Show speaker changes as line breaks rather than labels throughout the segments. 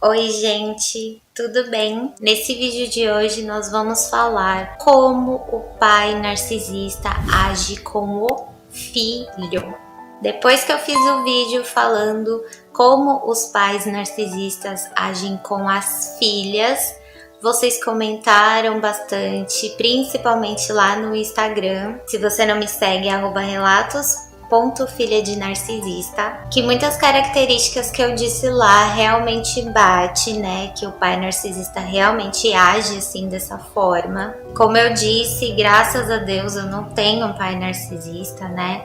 Oi, gente, tudo bem? Nesse vídeo de hoje nós vamos falar como o pai narcisista age com o filho. Depois que eu fiz o vídeo falando como os pais narcisistas agem com as filhas, vocês comentaram bastante, principalmente lá no Instagram. Se você não me segue, @relatos.filha de narcisista, que muitas características que eu disse lá realmente bate, né? Que o pai narcisista realmente age assim dessa forma. Como eu disse, graças a Deus eu não tenho um pai narcisista, né?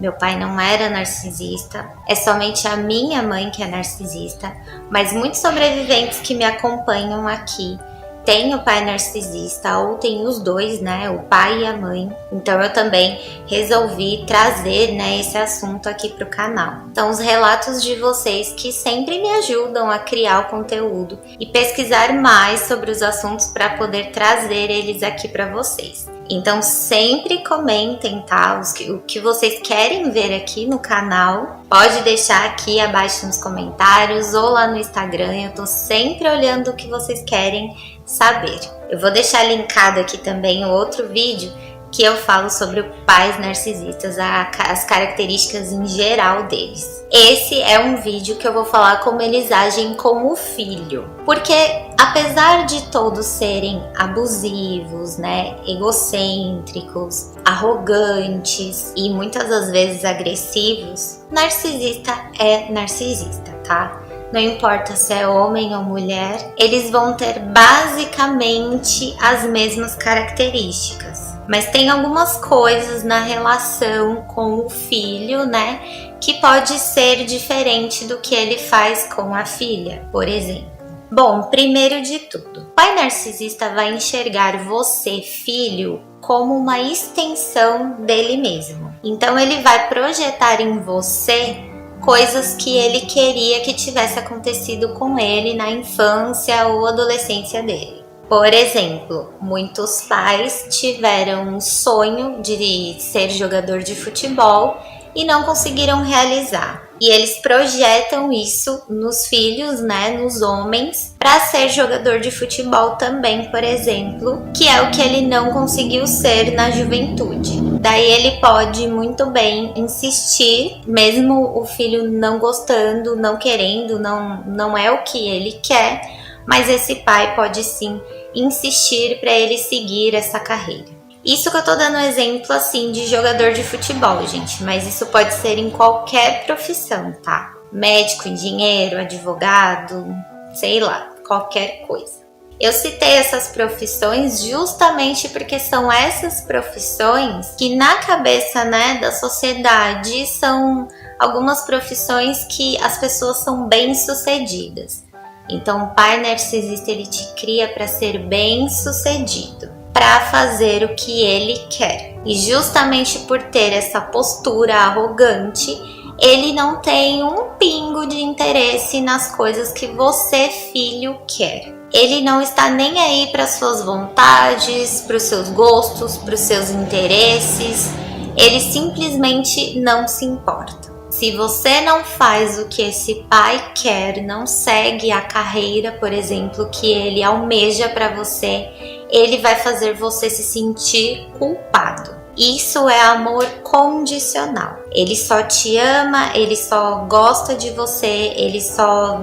Meu pai não era narcisista, é somente a minha mãe que é narcisista, mas muitos sobreviventes que me acompanham aqui têm o pai narcisista, ou tem os dois, né, o pai e a mãe. Então eu também resolvi trazer, né, esse assunto aqui pro canal. Então os relatos de vocês que sempre me ajudam a criar o conteúdo e pesquisar mais sobre os assuntos para poder trazer eles aqui para vocês. Então sempre comentem, tá? O que vocês querem ver aqui no canal. Pode deixar aqui abaixo nos comentários ou lá no Instagram. Eu tô sempre olhando o que vocês querem saber. Eu vou deixar linkado aqui também o outro vídeo que eu falo sobre pais narcisistas, as características em geral deles. Esse é um vídeo que eu vou falar como eles agem com o filho. Porque apesar de todos serem abusivos, né, egocêntricos, arrogantes e muitas das vezes agressivos, narcisista é narcisista, tá? Não importa se é homem ou mulher, eles vão ter basicamente as mesmas características. Mas tem algumas coisas na relação com o filho, né, que pode ser diferente do que ele faz com a filha, por exemplo. Bom, primeiro de tudo, o pai narcisista vai enxergar você, filho, como uma extensão dele mesmo. Então ele vai projetar em você coisas que ele queria que tivesse acontecido com ele na infância ou adolescência dele. Por exemplo, muitos pais tiveram um sonho de ser jogador de futebol e não conseguiram realizar. E eles projetam isso nos filhos, né, nos homens, para ser jogador de futebol também, por exemplo, que é o que ele não conseguiu ser na juventude. Daí ele pode muito bem insistir, mesmo o filho não gostando, não querendo, não é o que ele quer, mas esse pai pode sim insistir para ele seguir essa carreira. Isso que eu tô dando um exemplo assim de jogador de futebol, gente, mas isso pode ser em qualquer profissão, tá? Médico, engenheiro, advogado, sei lá, qualquer coisa. Eu citei essas profissões justamente porque são essas profissões que na cabeça, né, da sociedade são algumas profissões que as pessoas são bem-sucedidas. Então o pai narcisista ele te cria para ser bem-sucedido, para fazer o que ele quer. E justamente por ter essa postura arrogante, ele não tem um pingo de interesse nas coisas que você, filho, quer. Ele não está nem aí para suas vontades, para os seus gostos, para os seus interesses. Ele simplesmente não se importa. Se você não faz o que esse pai quer, não segue a carreira, por exemplo, que ele almeja para você, ele vai fazer você se sentir culpado. Isso é amor condicional. Ele só te ama, ele só gosta de você, ele só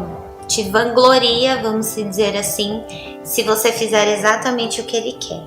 te vangloria, vamos dizer assim, se você fizer exatamente o que ele quer.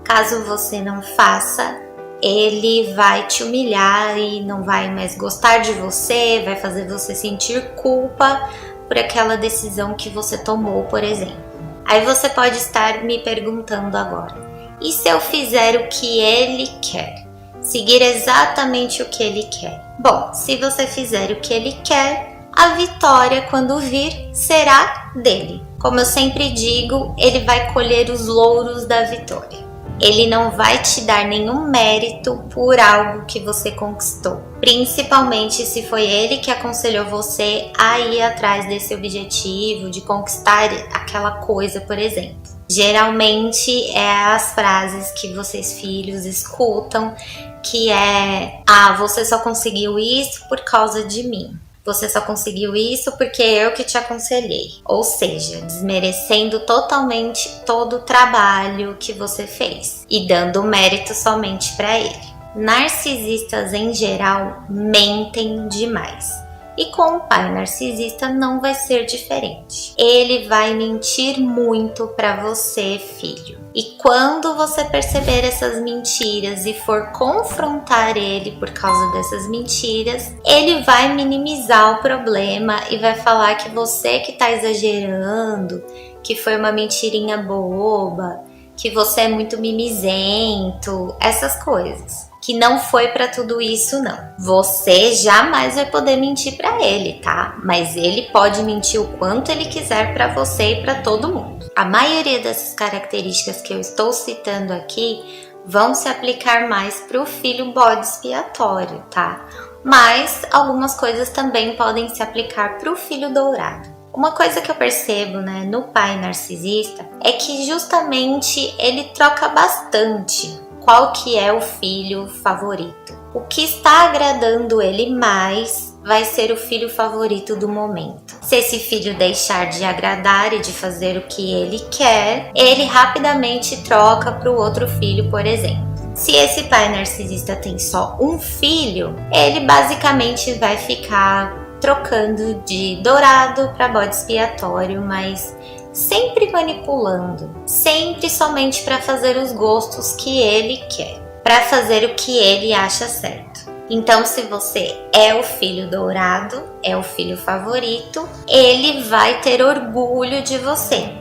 Caso você não faça, ele vai te humilhar e não vai mais gostar de você, vai fazer você sentir culpa por aquela decisão que você tomou, por exemplo. Aí você pode estar me perguntando agora, e se eu fizer o que ele quer? Seguir exatamente o que ele quer? Bom, se você fizer o que ele quer, a vitória, quando vir, será dele. Como eu sempre digo, ele vai colher os louros da vitória. Ele não vai te dar nenhum mérito por algo que você conquistou. Principalmente se foi ele que aconselhou você a ir atrás desse objetivo, de conquistar aquela coisa, por exemplo. Geralmente é as frases que vocês filhos escutam, que é: ah, você só conseguiu isso por causa de mim. Você só conseguiu isso porque eu que te aconselhei. Ou seja, desmerecendo totalmente todo o trabalho que você fez e dando mérito somente para ele. Narcisistas em geral mentem demais. E com o pai narcisista não vai ser diferente. Ele vai mentir muito para você, filho. E quando você perceber essas mentiras e for confrontar ele por causa dessas mentiras, ele vai minimizar o problema e vai falar que você que tá exagerando, que foi uma mentirinha boba, que você é muito mimizento, essas coisas. Que não foi pra tudo isso, não. Você jamais vai poder mentir pra ele, tá? Mas ele pode mentir o quanto ele quiser pra você e pra todo mundo. A maioria dessas características que eu estou citando aqui vão se aplicar mais pro filho bode expiatório, tá? Mas algumas coisas também podem se aplicar pro filho dourado. Uma coisa que eu percebo, né, no pai narcisista é que justamente ele troca bastante qual que é o filho favorito. O que está agradando ele mais vai ser o filho favorito do momento. Se esse filho deixar de agradar e de fazer o que ele quer, ele rapidamente troca para o outro filho, por exemplo. Se esse pai narcisista tem só um filho, ele basicamente vai ficar trocando de dourado para bode expiatório, mas sempre manipulando, sempre somente para fazer os gostos que ele quer, para fazer o que ele acha certo. Então, se você é o filho dourado, é o filho favorito, ele vai ter orgulho de você,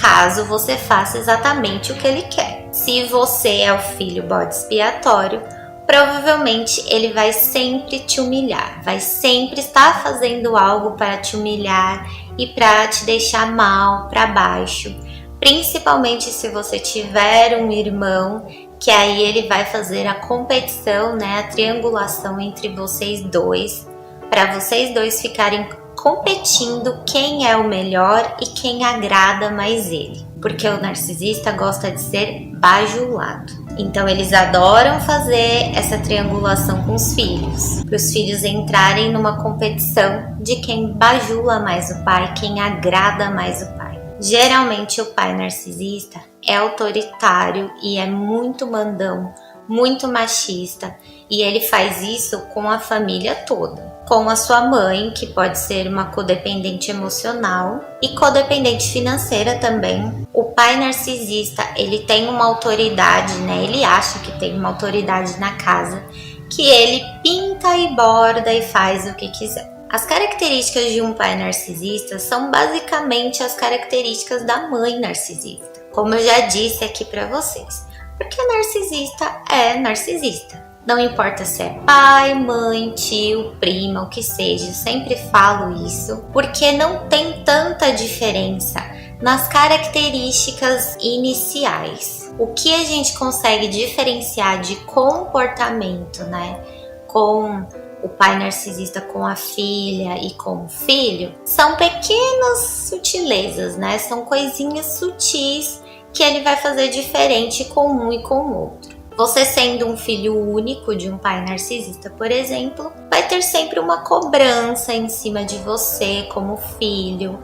caso você faça exatamente o que ele quer. Se você é o filho bode expiatório, provavelmente ele vai sempre te humilhar, vai sempre estar fazendo algo para te humilhar e para te deixar mal, para baixo. Principalmente se você tiver um irmão, que aí ele vai fazer a competição, né, a triangulação entre vocês dois, para vocês dois ficarem competindo quem é o melhor e quem agrada mais ele. Porque o narcisista gosta de ser bajulado. Então eles adoram fazer essa triangulação com os filhos, para os filhos entrarem numa competição de quem bajula mais o pai, quem agrada mais o pai. Geralmente o pai narcisista é autoritário e é muito mandão, muito machista, e ele faz isso com a família toda. Com a sua mãe, que pode ser uma codependente emocional e codependente financeira também. O pai narcisista, ele tem uma autoridade, né? Ele acha que tem uma autoridade na casa, que ele pinta e borda e faz o que quiser. As características de um pai narcisista são basicamente as características da mãe narcisista, como eu já disse aqui para vocês. Porque narcisista é narcisista. Não importa se é pai, mãe, tio, prima, o que seja, eu sempre falo isso, porque não tem tanta diferença nas características iniciais. O que a gente consegue diferenciar de comportamento, né, com o pai narcisista com a filha e com o filho, são pequenas sutilezas, né, são coisinhas sutis que ele vai fazer diferente com um e com o outro. Você sendo um filho único de um pai narcisista, por exemplo, vai ter sempre uma cobrança em cima de você como filho,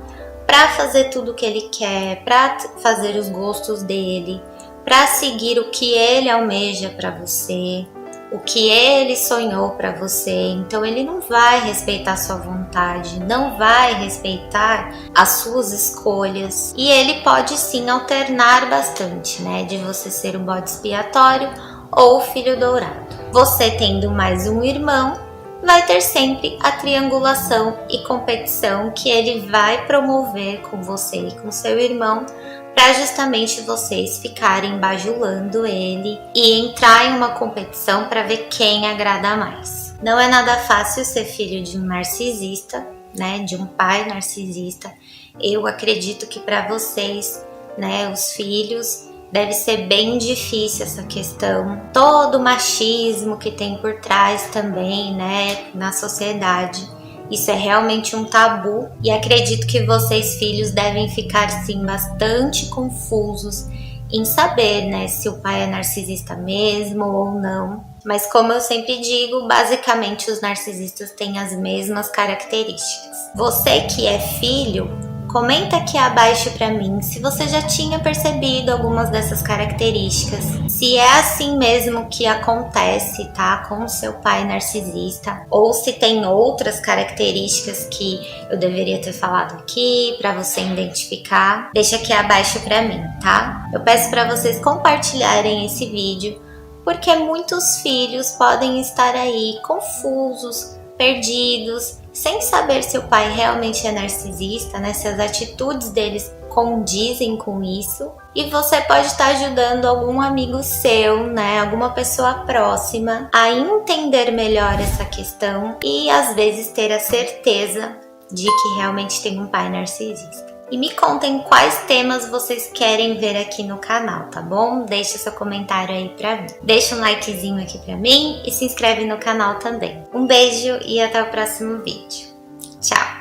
para fazer tudo o que ele quer, para fazer os gostos dele, para seguir o que ele almeja para você, o que ele sonhou para você. Então ele não vai respeitar sua vontade, não vai respeitar as suas escolhas, e ele pode sim alternar bastante, né, de você ser o bode expiatório ou o filho dourado. Você tendo mais um irmão, vai ter sempre a triangulação e competição que ele vai promover com você e com seu irmão, para justamente vocês ficarem bajulando ele e entrar em uma competição para ver quem agrada mais. Não é nada fácil ser filho de um narcisista, né, de um pai narcisista. Eu acredito que para vocês, né, os filhos, deve ser bem difícil essa questão. Todo o machismo que tem por trás também, né, na sociedade. Isso é realmente um tabu, e acredito que vocês, filhos, devem ficar sim bastante confusos em saber, né, se o pai é narcisista mesmo ou não. Mas como eu sempre digo, basicamente os narcisistas têm as mesmas características. Você que é filho, comenta aqui abaixo pra mim se você já tinha percebido algumas dessas características. Se é assim mesmo que acontece, tá? Com o seu pai narcisista. Ou se tem outras características que eu deveria ter falado aqui pra você identificar. Deixa aqui abaixo pra mim, tá? Eu peço pra vocês compartilharem esse vídeo, porque muitos filhos podem estar aí confusos, perdidos, sem saber se o pai realmente é narcisista, né? Se as atitudes deles condizem com isso. E você pode estar ajudando algum amigo seu, né? Alguma pessoa próxima a entender melhor essa questão e às vezes ter a certeza de que realmente tem um pai narcisista. E me contem quais temas vocês querem ver aqui no canal, tá bom? Deixa seu comentário aí pra mim. Deixa um likezinho aqui pra mim e se inscreve no canal também. Um beijo e até o próximo vídeo. Tchau!